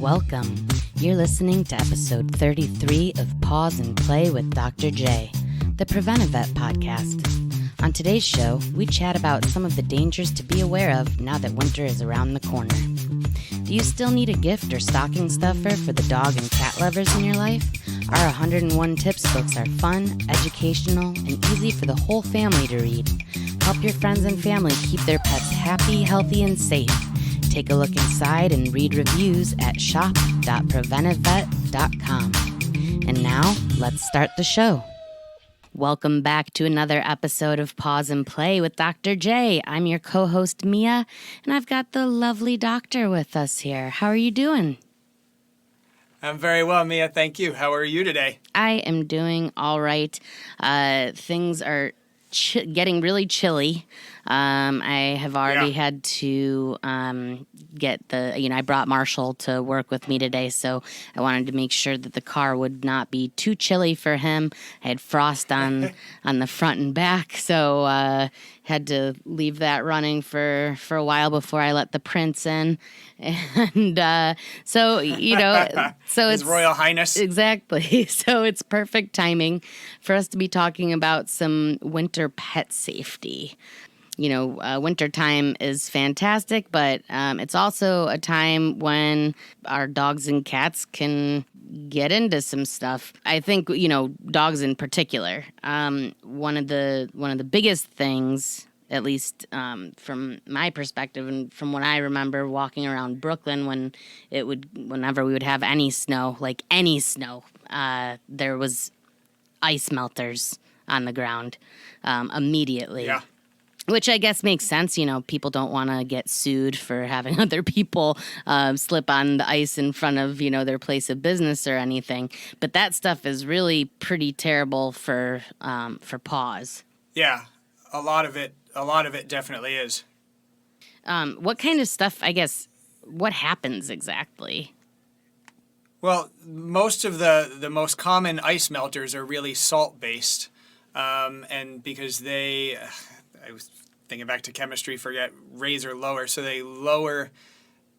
Welcome. You're listening to episode 33 of Pause and Play with Dr. J, the Prevent-A-Vet podcast. On today's show, we chat about some of the dangers to be aware of now that winter is around the corner. Do you still need a gift or stocking stuffer for the dog and cat lovers in your life? Our 101 Tips books are fun, educational, and easy for the whole family to read. Help your friends and family keep their pets happy, healthy, and safe. Take a look inside and read reviews at shop.preventavet.com. And now, let's start the show. Welcome back to another episode of Pause and Play with Dr. J. I'm your co-host, Mia, and I've got the lovely doctor with us here. How are you doing? I'm very well, Mia. Thank you. How are you today? I am doing all right. Things are getting really chilly. I have already had to get I brought Marshall to work with me today, so I wanted to make sure that the car would not be too chilly for him. I had frost on the front and back, so had to leave that running for a while before I let the prince in. And so His Royal Highness. Exactly. So it's perfect timing for us to be talking about some winter pet safety. Winter time is fantastic, but it's also a time when our dogs and cats can get into some stuff. I think, dogs in particular. One of the biggest things, at least from my perspective and from what I remember walking around Brooklyn whenever we would have any snow, there was ice melters on the ground immediately. Yeah. Which I guess makes sense. People don't want to get sued for having other people slip on the ice in front of, their place of business or anything. But that stuff is really pretty terrible for paws. Yeah, a lot of it definitely is. What kind of stuff, what happens exactly? Well, most of the most common ice melters are really salt-based. And because I was thinking back to chemistry, raise or lower. So they lower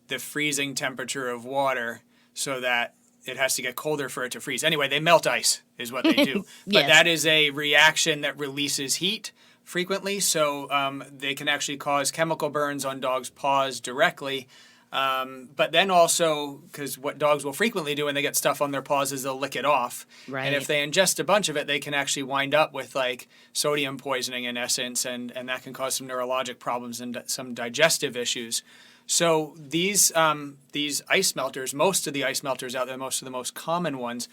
the freezing temperature of water so that it has to get colder for it to freeze. Anyway, they melt ice is what they do. Yes. But that is a reaction that releases heat frequently. So they can actually cause chemical burns on dogs' paws directly. But then also, because what dogs will frequently do when they get stuff on their paws is they'll lick it off. Right. And if they ingest a bunch of it, they can actually wind up with sodium poisoning in essence, and that can cause some neurologic problems and some digestive issues. So these ice melters, most of the ice melters out there, most of the most common ones,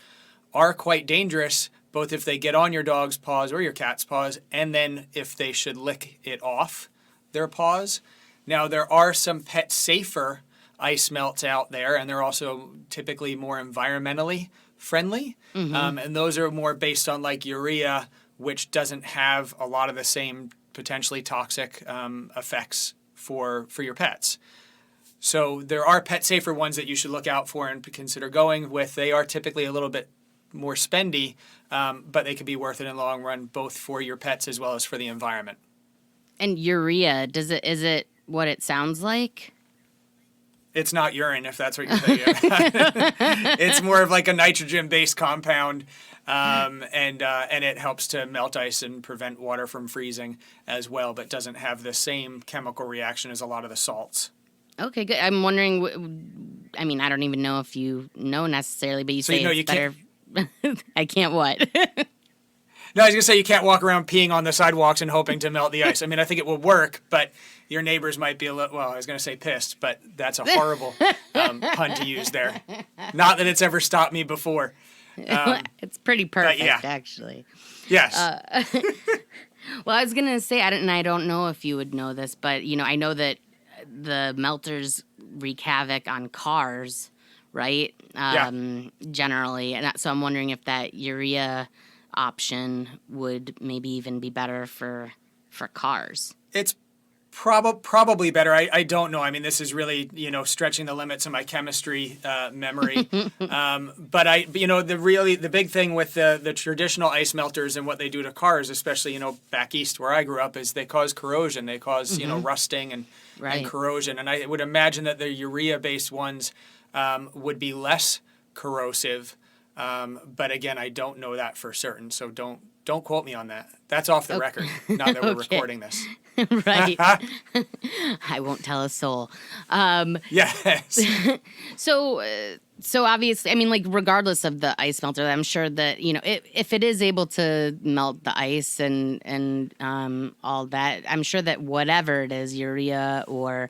are quite dangerous, both if they get on your dog's paws or your cat's paws, and then if they should lick it off their paws. Now, there are some pet safer ice melts out there, and they're also typically more environmentally friendly. Mm-hmm. And those are more based on urea, which doesn't have a lot of the same potentially toxic effects for your pets. So there are pet safer ones that you should look out for and consider going with. They are typically a little bit more spendy, but they can be worth it in the long run, both for your pets as well as for the environment. And urea, is it what it sounds like? It's not urine, if that's what you're thinking. It's more of a nitrogen-based compound, and it helps to melt ice and prevent water from freezing as well, but doesn't have the same chemical reaction as a lot of the salts. Okay, good. I'm wondering, I don't even know if you know necessarily, but you say it's better. I can't what? No, I was going to say you can't walk around peeing on the sidewalks and hoping to melt the ice. I think it will work, but your neighbors might be I was going to say pissed, but that's a horrible pun to use there. Not that it's ever stopped me before. It's pretty perfect, actually. Yes. Well, I was going to say, I don't know if you would know this, but, I know that the melters wreak havoc on cars, right? Generally. And so I'm wondering if that urea option would maybe even be better for cars. It's probably better. I don't know. This is really, stretching the limits of my chemistry memory. But the big thing with the traditional ice melters and what they do to cars, especially, back east where I grew up, is they cause corrosion. They cause, rusting and corrosion. And I would imagine that the urea-based ones would be less corrosive. But again, I don't know that for certain, so don't quote me on that. That's off the record, not that we're recording this. Right. I won't tell a soul. Yes. So obviously, I mean, like, regardless of the ice melter, I'm sure that, if it is able to melt the ice and all that, I'm sure that whatever it is, urea or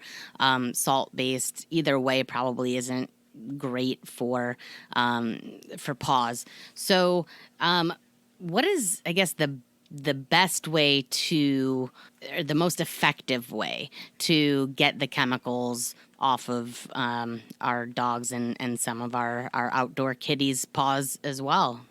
salt-based, either way probably isn't great for paws. So what is, I guess, the best way to, or the most effective way to get the chemicals off of our dogs and some of our outdoor kitties' paws as well?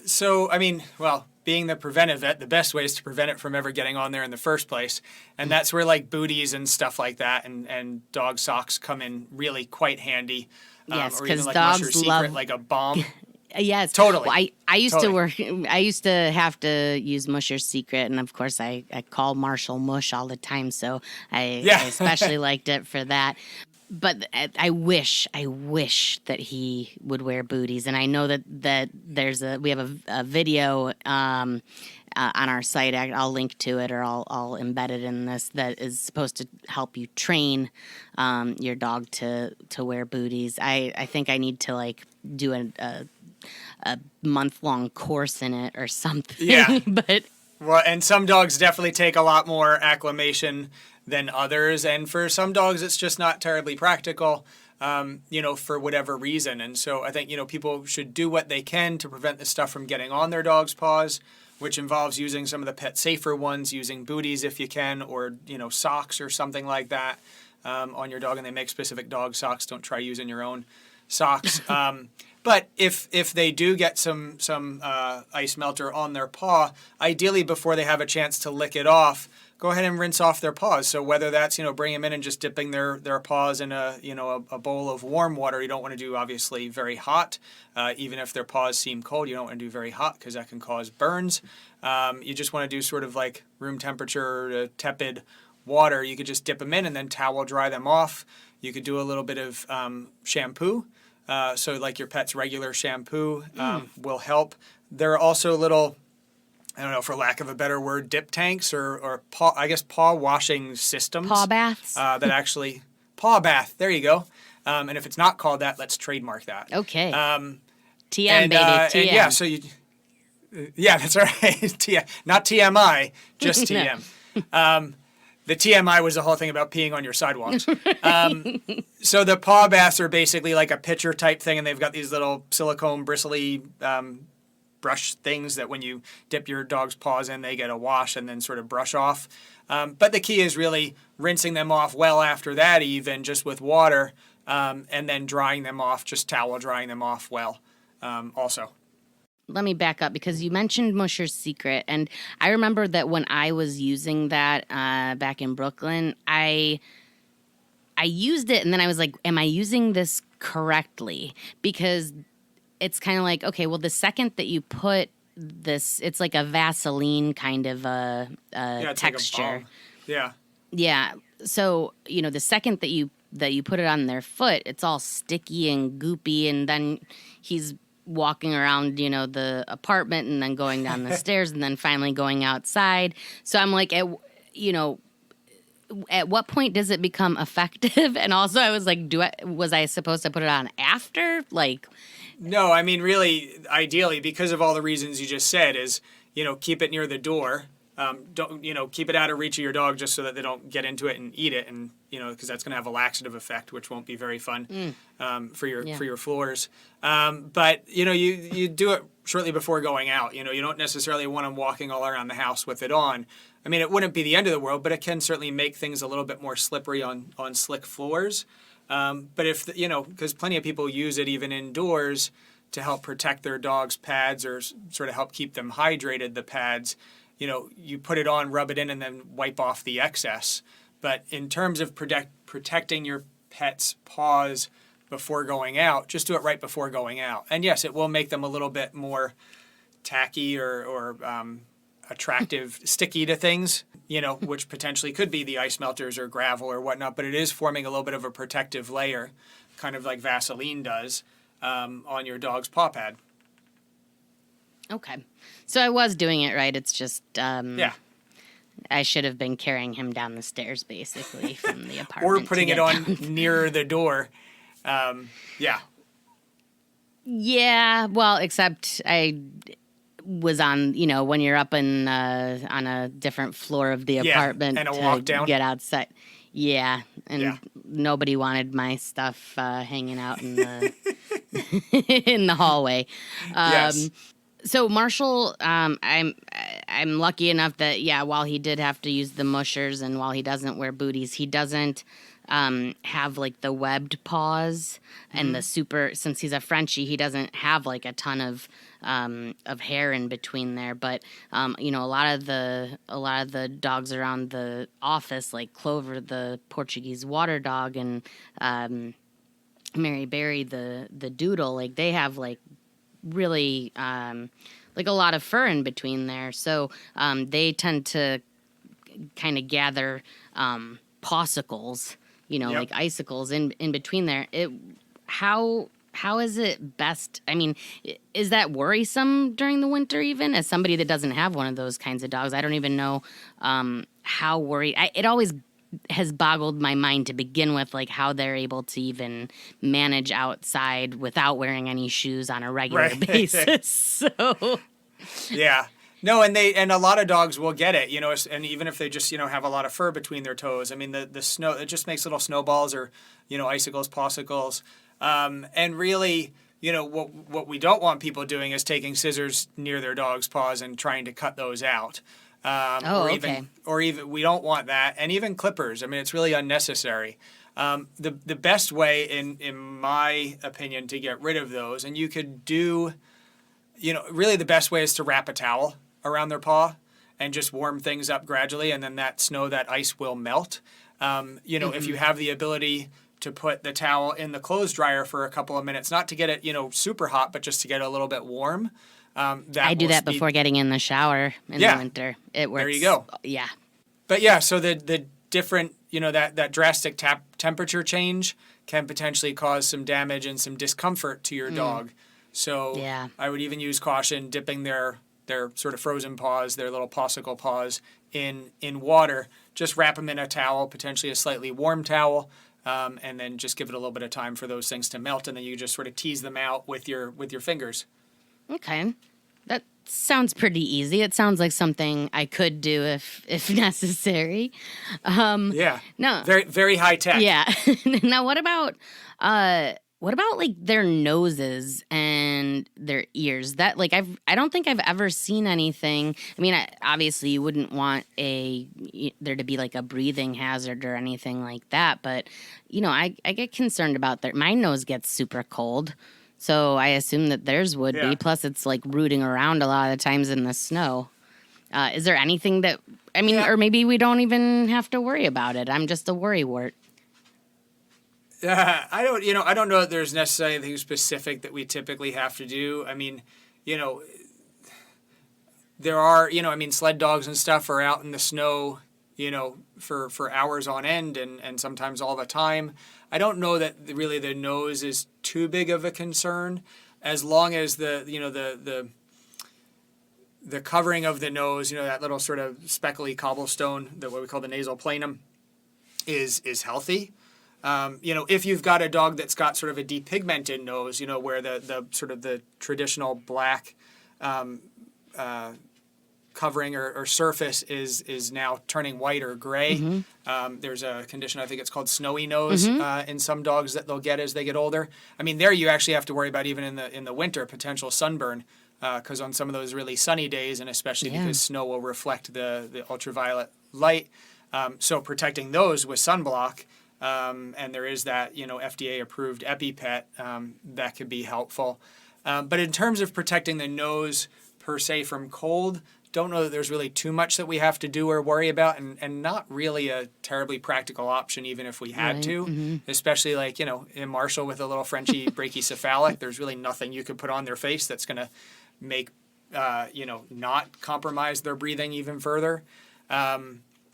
So, I mean, well, being the preventive vet, the best way is to prevent it from ever getting on there in the first place. And that's where like booties and stuff like that and dog socks come in really quite handy. Yes, or even because like dogs Musher Secret, love like a balm. Yes, Totally. Well, I used Totally. to work. I used to have to use Musher's Secret, and of course, I call Marshall Mush all the time. So I especially liked it for that. But I wish that he would wear booties, and I know that we have a video on our site. I'll link to it, or I'll embed it in this, that is supposed to help you train your dog to wear booties. I think I need to like do a month-long course in it or something. Yeah. But Well, and some dogs definitely take a lot more acclimation than others, and for some dogs it's just not terribly practical, for whatever reason. And so I think, people should do what they can to prevent this stuff from getting on their dog's paws, which involves using some of the pet safer ones, using booties if you can, or, socks or something like that on your dog. And they make specific dog socks. Don't try using your own socks. But if they do get some ice melter on their paw, ideally before they have a chance to lick it off, go ahead and rinse off their paws. So whether that's, bring them in and just dipping their paws in a bowl of warm water. You don't want to do obviously very hot. Even if their paws seem cold, you don't want to do very hot because that can cause burns. You just want to do sort of like room temperature to tepid water. You could just dip them in and then towel dry them off. You could do a little bit of shampoo. So like your pet's regular shampoo will help. There are also little, I don't know, for lack of a better word, dip tanks or paw washing systems. paw baths. That actually, paw bath, there you go. And if it's not called that, let's trademark that. Okay. TM, And, baby. TM. and yeah, so yeah, that's right. Not TMI, just TM. The TMI was the whole thing about peeing on your sidewalks. So the paw baths are basically like a pitcher type thing, and they've got these little silicone bristly brush things that when you dip your dog's paws in, they get a wash and then sort of brush off. But the key is really rinsing them off well after that, even just with water, and then drying them off, just towel drying them off well also. Let me back up because you mentioned Musher's Secret, and I remember that when I was using that back in Brooklyn, I used it, and then I was like, am I using this correctly? Because it's kind of like, okay, well, the second that you put this, it's like a Vaseline kind of a It's texture. like a balm. Yeah. Yeah. So, the second that you put it on their foot, it's all sticky and goopy, and then he's walking around, the apartment and then going down the stairs and then finally going outside. So I'm like, at what point does it become effective? And also I was like, was I supposed to put it on after? Like, No, I mean, really, ideally, because of all the reasons you just said, is, keep it near the door. Don't, keep it out of reach of your dog just so that they don't get into it and eat it. And, because that's going to have a laxative effect, which won't be very fun for your floors. But, you do it shortly before going out. You don't necessarily want them walking all around the house with it on. I mean, it wouldn't be the end of the world, but it can certainly make things a little bit more slippery on slick floors. But if, because plenty of people use it even indoors to help protect their dog's pads or sort of help keep them hydrated, the pads, you put it on, rub it in, and then wipe off the excess. But in terms of protecting your pet's paws before going out, just do it right before going out. And yes, it will make them a little bit more tacky or attractive, sticky to things, which potentially could be the ice melters or gravel or whatnot, but it is forming a little bit of a protective layer kind of like Vaseline does on your dog's paw pad. Okay. So I was doing it right. It's just Yeah. I should have been carrying him down the stairs, basically, from the apartment. Or putting it on nearer the door. Yeah. Yeah, well, except I was on, when you're up on a different floor of the apartment and a to walk down. get outside. Yeah, and Yeah. nobody wanted my stuff hanging out in the in the hallway. Yes. So Marshall, I'm lucky enough that while he did have to use the mushers and while he doesn't wear booties, he doesn't have like the webbed paws and the since he's a Frenchie, he doesn't have like a ton of hair in between there. But a lot of the dogs around the office, like Clover, the Portuguese water dog, and Mary Berry, the doodle, like they have like really like a lot of fur in between there. So they tend to kind of gather popsicles, like icicles in between there. How is it best? I mean, is that worrisome during the winter even? As somebody that doesn't have one of those kinds of dogs, I don't even know how worried. It always has boggled my mind to begin with, like how they're able to even manage outside without wearing any shoes on a regular basis. So, yeah. No, and a lot of dogs will get it, and even if they just, have a lot of fur between their toes. I mean, the snow, it just makes little snowballs or, icicles, popsicles. And really, what we don't want people doing is taking scissors near their dog's paws and trying to cut those out. Or even we don't want that, and even clippers. I mean, it's really unnecessary. The best way, in my opinion, to get rid of those, and you could do, really the best way is to wrap a towel around their paw and just warm things up gradually, and then that ice will melt. If you have the ability to put the towel in the clothes dryer for a couple of minutes, not to get it, super hot, but just to get it a little bit warm. I do that before getting in the shower in the winter. It works. There you go. Yeah. But yeah, so the different, that drastic temperature change can potentially cause some damage and some discomfort to your dog. So I would even use caution dipping their sort of frozen paws, their little popsicle paws in water. Just wrap them in a towel, potentially a slightly warm towel, and then just give it a little bit of time for those things to melt, and then you just sort of tease them out with your fingers. Okay. That sounds pretty easy. It sounds like something I could do if necessary. Yeah. No. Very, very high tech. Yeah. Now, what about like their noses and their ears? That like I don't think I've ever seen anything. I mean, obviously you wouldn't want there to be like a breathing hazard or anything like that, but I get concerned about my nose gets super cold. So I assume that theirs would be. Plus, it's like rooting around a lot of the times in the snow. Is there anything that or maybe we don't even have to worry about it? I'm just a worrywart. I don't know that there's necessarily anything specific that we typically have to do. I mean, there are, sled dogs and stuff are out in the snow, for hours on end and sometimes all the time. I don't know that really the nose is too big of a concern, as long as the covering of the nose, that little sort of speckly cobblestone, what we call the nasal planum, is healthy. If you've got a dog that's got sort of a depigmented nose, where the sort of the traditional black covering or surface is now turning white or gray. Mm-hmm. There's a condition, I think it's called snowy nose, in some dogs that they'll get as they get older. I mean, there you actually have to worry about, even in the winter, potential sunburn, because on some of those really sunny days, and especially because snow will reflect the ultraviolet light, so protecting those with sunblock, and there is that FDA approved EpiPet, that could be helpful. But in terms of protecting the nose per se from cold, don't know that there's really too much that we have to do or worry about, and not really a terribly practical option, even if we had to, especially like, in Marshall with a little Frenchie brachycephalic, there's really nothing you could put on their face that's going to make, not compromise their breathing even further.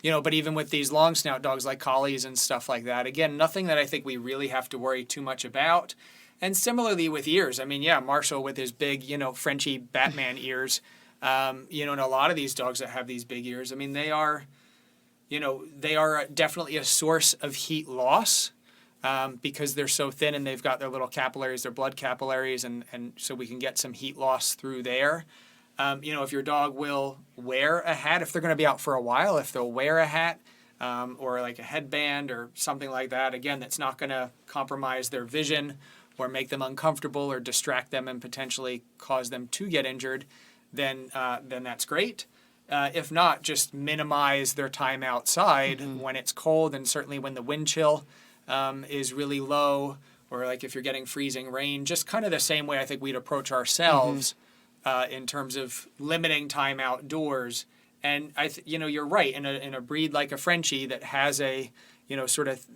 But even with these long snout dogs like collies and stuff like that, again, nothing that I think we really have to worry too much about. And similarly with ears, I mean, yeah, Marshall with his big, Frenchy Batman ears, and a lot of these dogs that have these big ears, I mean, they are definitely a source of heat loss because they're so thin and they've got their little capillaries, their blood capillaries, and so we can get some heat loss through there. If your dog will wear a hat, if they're going to be out for a while, if they'll wear a hat or like a headband or something like that, again, that's not going to compromise their vision or make them uncomfortable or distract them and potentially cause them to get injured, then that's great. If not, just minimize their time outside when it's cold, and certainly when the wind chill is really low, or like if you're getting freezing rain, just kind of the same way I think we'd approach ourselves in terms of limiting time outdoors. And you're right, in a breed like a Frenchie that has a sort of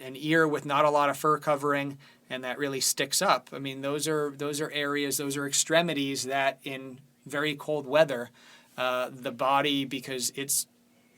an ear with not a lot of fur covering and that really sticks up. I mean, those are areas, those are extremities that in very cold weather, the body, because it's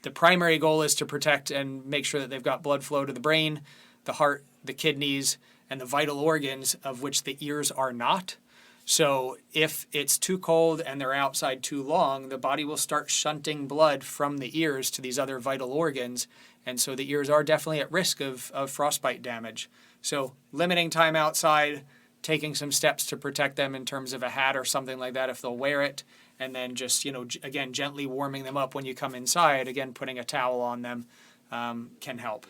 the primary goal is to protect and make sure that they've got blood flow to the brain, the heart, the kidneys, and the vital organs, of which the ears are not. So if it's too cold and they're outside too long, the body will start shunting blood from the ears to these other vital organs. And so the ears are definitely at risk of frostbite damage. So limiting time outside, taking some steps to protect them in terms of a hat or something like that if they'll wear it, and then just, again, gently warming them up when you come inside, again, putting a towel on them can help.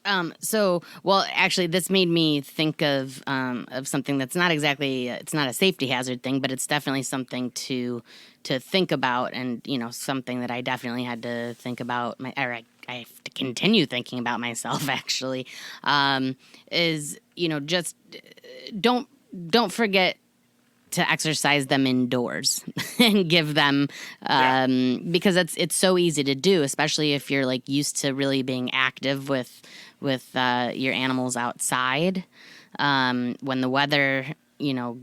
Actually, this made me think of something that's not exactly, it's not a safety hazard thing, but it's definitely something to think about, and, something that I definitely had to think about, I have to continue thinking about myself, actually, is, just don't forget to exercise them indoors and give them because it's so easy to do, especially if you're like used to really being active with your animals outside. When the weather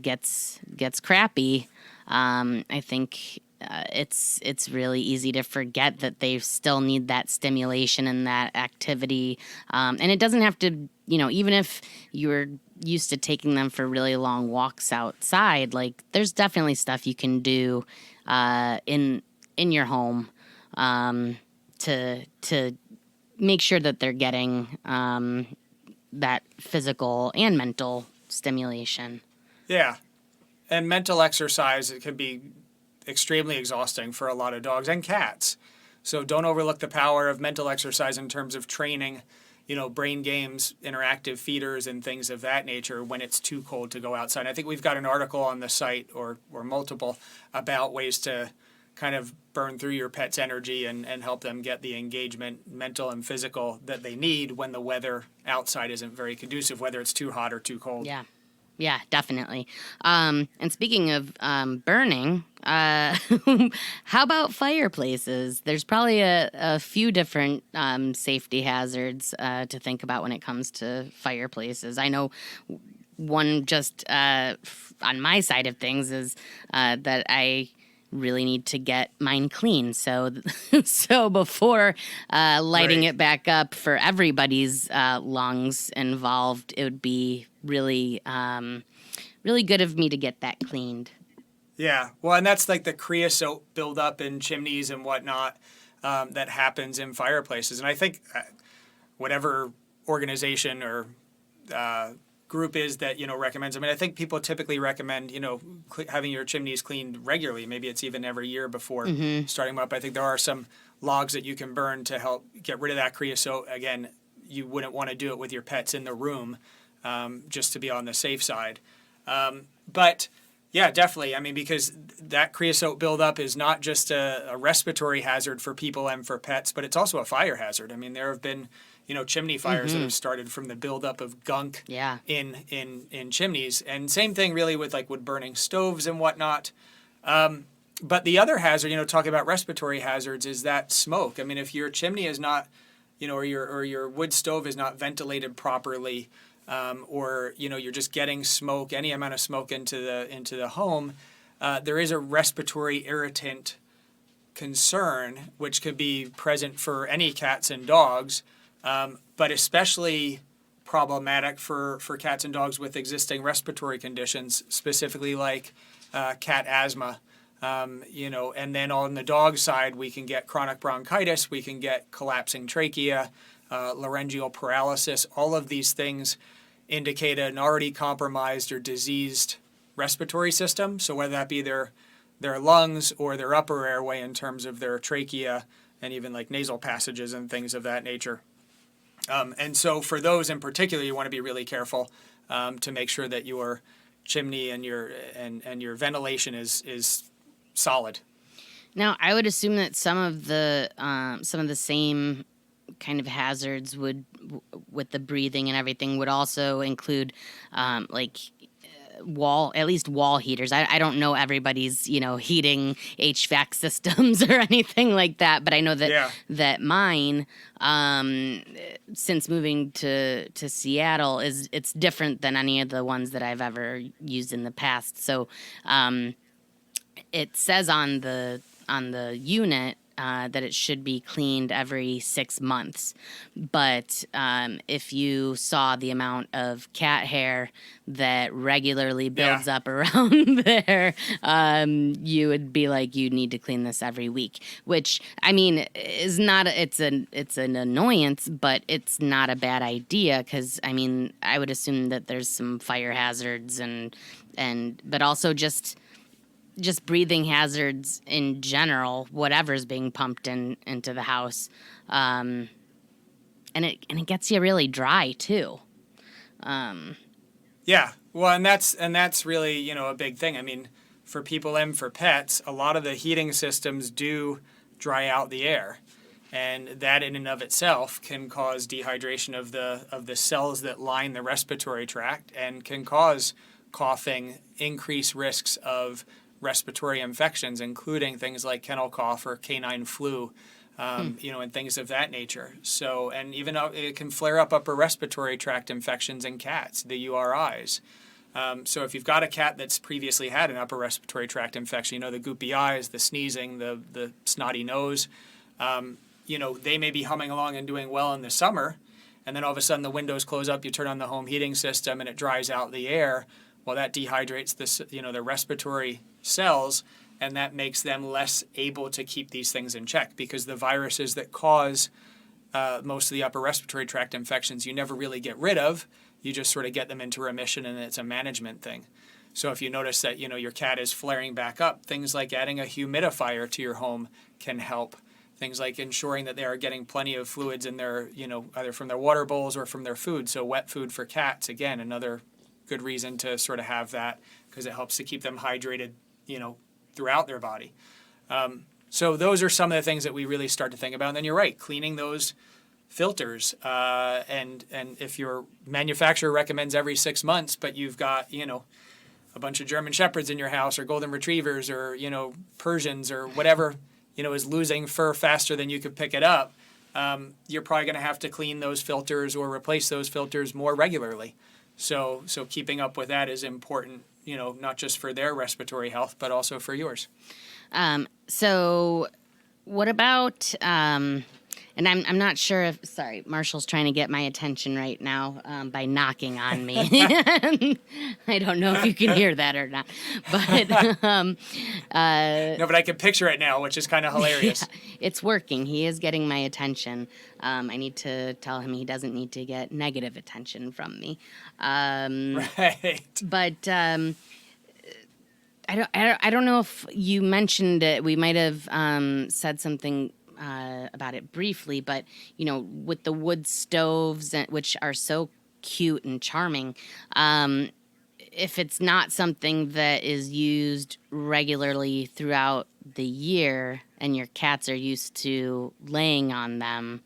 gets crappy, I think it's really easy to forget that they still need that stimulation and that activity, and it doesn't have to, even if you're used to taking them for really long walks outside, like there's definitely stuff you can do in your home to make sure that they're getting that physical and mental stimulation. Yeah, and mental exercise, it can be extremely exhausting for a lot of dogs and cats. So don't overlook the power of mental exercise in terms of training, brain games, interactive feeders, and things of that nature when it's too cold to go outside. I think we've got an article on the site, or multiple, about ways to kind of burn through your pet's energy and help them get the engagement, mental and physical, that they need when the weather outside isn't very conducive, whether it's too hot or too cold. Yeah, definitely. And speaking of burning, how about fireplaces? There's probably a few different safety hazards to think about when it comes to fireplaces. I know one just on my side of things is that I really need to get mine clean. So before lighting it back up for everybody's lungs involved, it would be really good of me to get that cleaned. Yeah, well, and that's like the creosote buildup in chimneys and whatnot that happens in fireplaces. And I think whatever organization or group is that recommends. I mean, I think people typically recommend having your chimneys cleaned regularly. Maybe it's even every year before starting them up. I think there are some logs that you can burn to help get rid of that creosote. Again, you wouldn't want to do it with your pets in the room, just to be on the safe side. But yeah, definitely. I mean, because that creosote buildup is not just a respiratory hazard for people and for pets, but it's also a fire hazard. I mean, there have been chimney fires that have started from the buildup of gunk in chimneys. And same thing really with like wood burning stoves and whatnot. But the other hazard, talking about respiratory hazards, is that smoke. I mean, if your chimney is not, or your wood stove is not ventilated properly, or you're just getting smoke, any amount of smoke into the home, there is a respiratory irritant concern, which could be present for any cats and dogs, but especially problematic for cats and dogs with existing respiratory conditions, specifically like cat asthma. And then on the dog side, we can get chronic bronchitis, we can get collapsing trachea, laryngeal paralysis. All of these things indicate an already compromised or diseased respiratory system. So whether that be their lungs or their upper airway in terms of their trachea and even like nasal passages and things of that nature. And so for those in particular, you want to be really careful to make sure that your chimney and your ventilation is solid. Now, I would assume that some of the same kind of hazards with the breathing and everything would also include wall heaters. I don't know everybody's, heating HVAC systems or anything like that, but I know that that mine, since moving to Seattle, it's different than any of the ones that I've ever used in the past. So it says on the unit that it should be cleaned every 6 months. But if you saw the amount of cat hair that regularly builds up around there, you would be like, you need to clean this every week, which, I mean, is not, it's an annoyance, but it's not a bad idea because, I mean, I would assume that there's some fire hazards but also just breathing hazards in general, whatever's being pumped into the house. And it gets you really dry too. Yeah. Well, and that's really, a big thing. I mean, for people and for pets, a lot of the heating systems do dry out the air. And that in and of itself can cause dehydration of the cells that line the respiratory tract and can cause coughing, increase risks of respiratory infections, including things like kennel cough or canine flu, and things of that nature. So, and even it can flare up upper respiratory tract infections in cats, the URIs. So if you've got a cat that's previously had an upper respiratory tract infection, the goopy eyes, the sneezing, the snotty nose, they may be humming along and doing well in the summer, and then all of a sudden the windows close up, you turn on the home heating system, and it dries out the air. Well, that dehydrates the respiratory cells, and that makes them less able to keep these things in check because the viruses that cause most of the upper respiratory tract infections you never really get rid of. You just sort of get them into remission, and it's a management thing. So if you notice that your cat is flaring back up, things like adding a humidifier to your home can help. Things like ensuring that they are getting plenty of fluids in their, either from their water bowls or from their food. So wet food for cats, again, another good reason to sort of have that because it helps to keep them hydrated, throughout their body. So those are some of the things that we really start to think about. And then you're right, cleaning those filters. And if your manufacturer recommends every 6 months, but you've got, a bunch of German Shepherds in your house or Golden Retrievers or, Persians or whatever, is losing fur faster than you could pick it up, you're probably going to have to clean those filters or replace those filters more regularly. So keeping up with that is important, not just for their respiratory health, but also for yours. So what about, and I'm not sure if, sorry, Marshall's trying to get my attention right now by knocking on me. I don't know if you can hear that or not. But no, but I can picture it now, which is kind of hilarious. Yeah, it's working. He is getting my attention. I need to tell him he doesn't need to get negative attention from me. Right. But I don't know if you mentioned it. We might have said something about it briefly, but with the wood stoves, which are so cute and charming, if it's not something that is used regularly throughout the year and your cats are used to laying on them,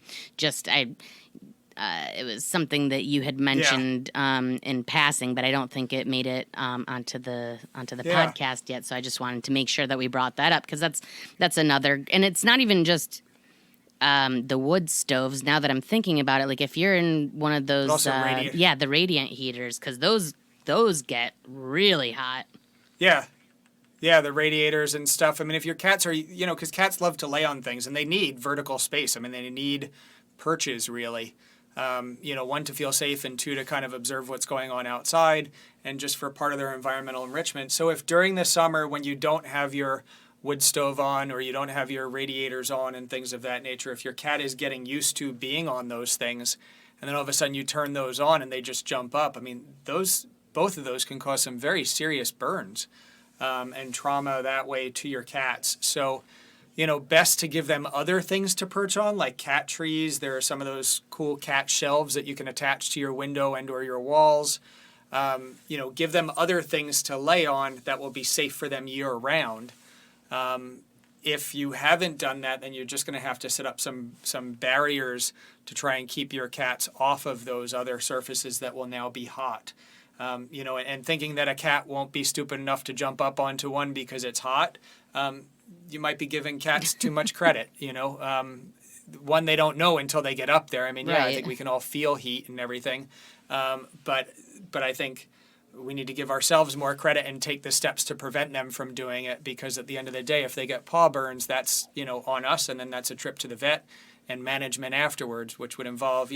it was something that you had mentioned in passing, but I don't think it made it onto the podcast yet. So I just wanted to make sure that we brought that up because that's another, and it's not even just the wood stoves. Now that I'm thinking about it, like if you're in one of those, the radiant heaters, because those get really hot. Yeah. Yeah, the radiators and stuff. I mean, if your cats are, because cats love to lay on things and they need vertical space. I mean, they need perches really. One, to feel safe, and two, to kind of observe what's going on outside and just for part of their environmental enrichment. So if during the summer when you don't have your wood stove on or you don't have your radiators on and things of that nature, if your cat is getting used to being on those things and then all of a sudden you turn those on and they just jump up, I mean, both of those can cause some very serious burns and trauma that way to your cats. So, best to give them other things to perch on, like cat trees. There are some of those cool cat shelves that you can attach to your window and or your walls. Give them other things to lay on that will be safe for them year round. If you haven't done that, then you're just going to have to set up some barriers to try and keep your cats off of those other surfaces that will now be hot. And thinking that a cat won't be stupid enough to jump up onto one because it's hot, you might be giving cats too much credit. One, they don't know until they get up there. I mean, yeah, right. I think we can all feel heat and everything, but I think we need to give ourselves more credit and take the steps to prevent them from doing it, because at the end of the day, if they get paw burns, that's, on us, and then that's a trip to the vet and management afterwards, which would involve,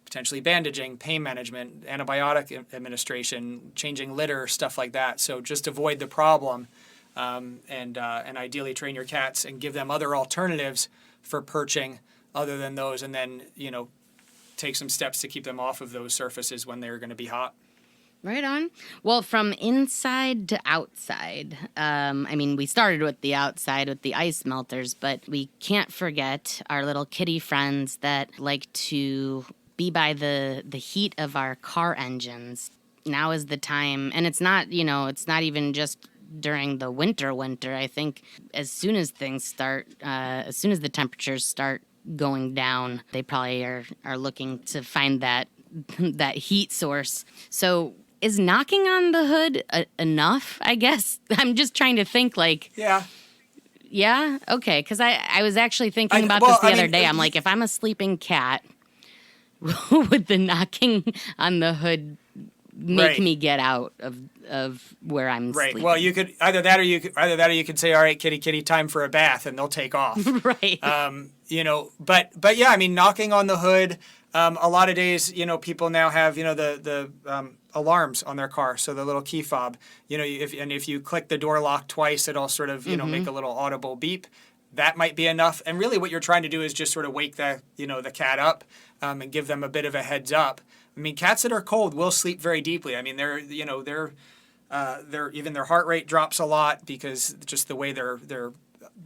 potentially bandaging, pain management, antibiotic administration, changing litter, stuff like that. So just avoid the problem and ideally train your cats and give them other alternatives for perching other than those, and then, take some steps to keep them off of those surfaces when they're going to be hot. Right on. Well, from inside to outside, we started with the outside with the ice melters, but we can't forget our little kitty friends that like to be by the heat of our car engines. Now is the time, and it's not even just during the winter. I think as soon as things start, as soon as the temperatures start going down, they probably are looking to find that heat source. So is knocking on the hood enough, I guess? I'm just trying to think like... Yeah. Yeah? Okay, because I was actually thinking about this the other day. I'm like, if I'm a sleeping cat, would the knocking on the hood make me get out of where I'm sleeping? Well, you could either that or you could say, all right, kitty, time for a bath, and they'll take off. Right. But yeah, knocking on the hood. A lot of days, people now have, the alarms on their car. So the little key fob, if you click the door lock twice, it'll sort of, make a little audible beep. That might be enough. And really what you're trying to do is just sort of wake the cat up and give them a bit of a heads up. Cats that are cold will sleep very deeply. They're even their heart rate drops a lot because just the way the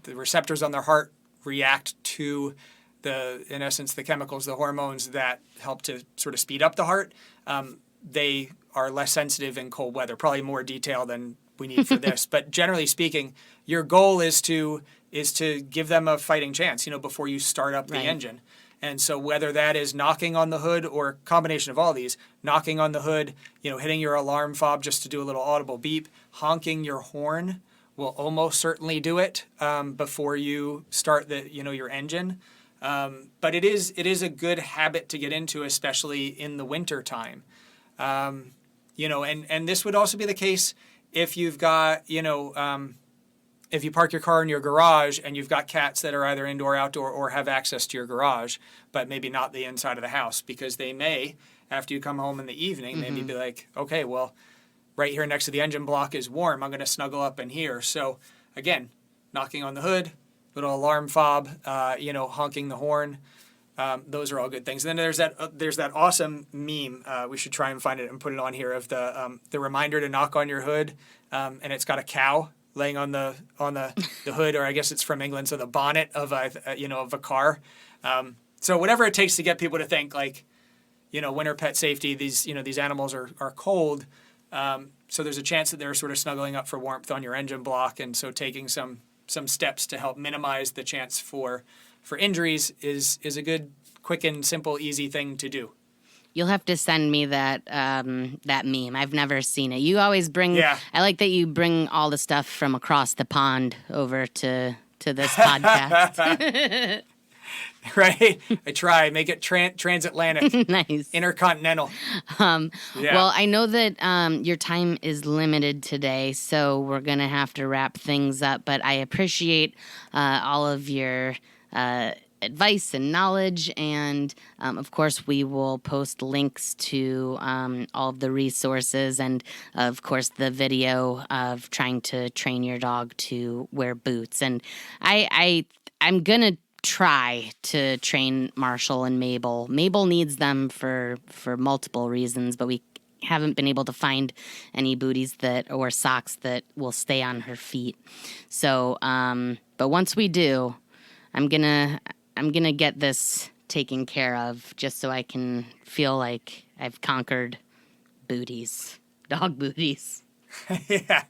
receptors on their heart react to in essence, the chemicals, the hormones that help to sort of speed up the heart. They are less sensitive in cold weather, probably more detail than we need for this. But generally speaking, your goal is to give them a fighting chance, before you start up the engine. And so whether that is knocking on the hood or a combination of all these, knocking on the hood, hitting your alarm fob just to do a little audible beep, honking your horn will almost certainly do it before you start your engine. But it is a good habit to get into, especially in the winter time. And this would also be the case if you've got, if you park your car in your garage and you've got cats that are either indoor, outdoor, or have access to your garage, but maybe not the inside of the house, because they may, after you come home in the evening, maybe be like, okay, well, right here next to the engine block is warm. I'm going to snuggle up in here. So again, knocking on the hood, little alarm fob, honking the horn. Those are all good things. And then there's that awesome meme. We should try and find it and put it on here of the reminder to knock on your hood, and it's got a cow laying on the hood, or I guess it's from England, so the bonnet of a car. So whatever it takes to get people to think like, winter pet safety. These animals are cold, so there's a chance that they're sort of snuggling up for warmth on your engine block, and so taking some steps to help minimize the chance for injuries is a good, quick and simple, easy thing to do. You'll have to send me that meme. I've never seen it. You always bring. Yeah. I like that you bring all the stuff from across the pond over to this podcast. Right? I try. Make it transatlantic, Nice. intercontinental. Yeah. Well, I know that your time is limited today, so we're going to have to wrap things up. But I appreciate all of your advice and knowledge. And, of course, we will post links to all of the resources and, of course, the video of trying to train your dog to wear boots. And I'm going to try to train Marshall and Mabel. Mabel needs them for multiple reasons, but we haven't been able to find any booties or socks that will stay on her feet. So, but once we do, I'm gonna get this taken care of just so I can feel like I've conquered dog booties. Yeah.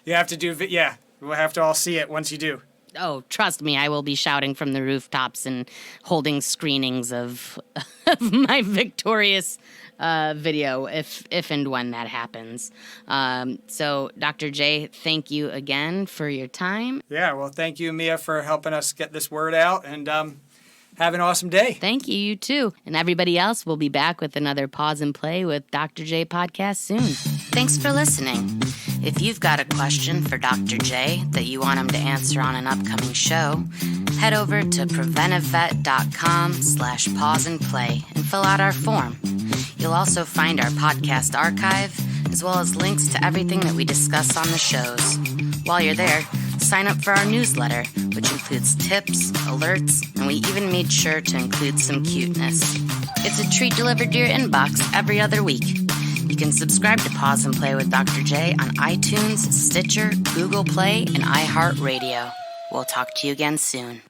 You have to do, yeah. We'll have to all see it once you do. Oh, trust me, I will be shouting from the rooftops and holding screenings of my victorious video if and when that happens. So, Dr. J, thank you again for your time. Yeah, well, thank you, Mia, for helping us get this word out, and have an awesome day. Thank you, you too. And everybody else, we'll be back with another Pause and Play with Dr. J podcast soon. Thanks for listening. If you've got a question for Dr. J that you want him to answer on an upcoming show, head over to preventivevet.com/pauseandplay and fill out our form. You'll also find our podcast archive, as well as links to everything that we discuss on the shows. While you're there, sign up for our newsletter, which includes tips, alerts, and we even made sure to include some cuteness. It's a treat delivered to your inbox every other week. You can subscribe to Pause and Play with Dr. J on iTunes, Stitcher, Google Play, and iHeartRadio. We'll talk to you again soon.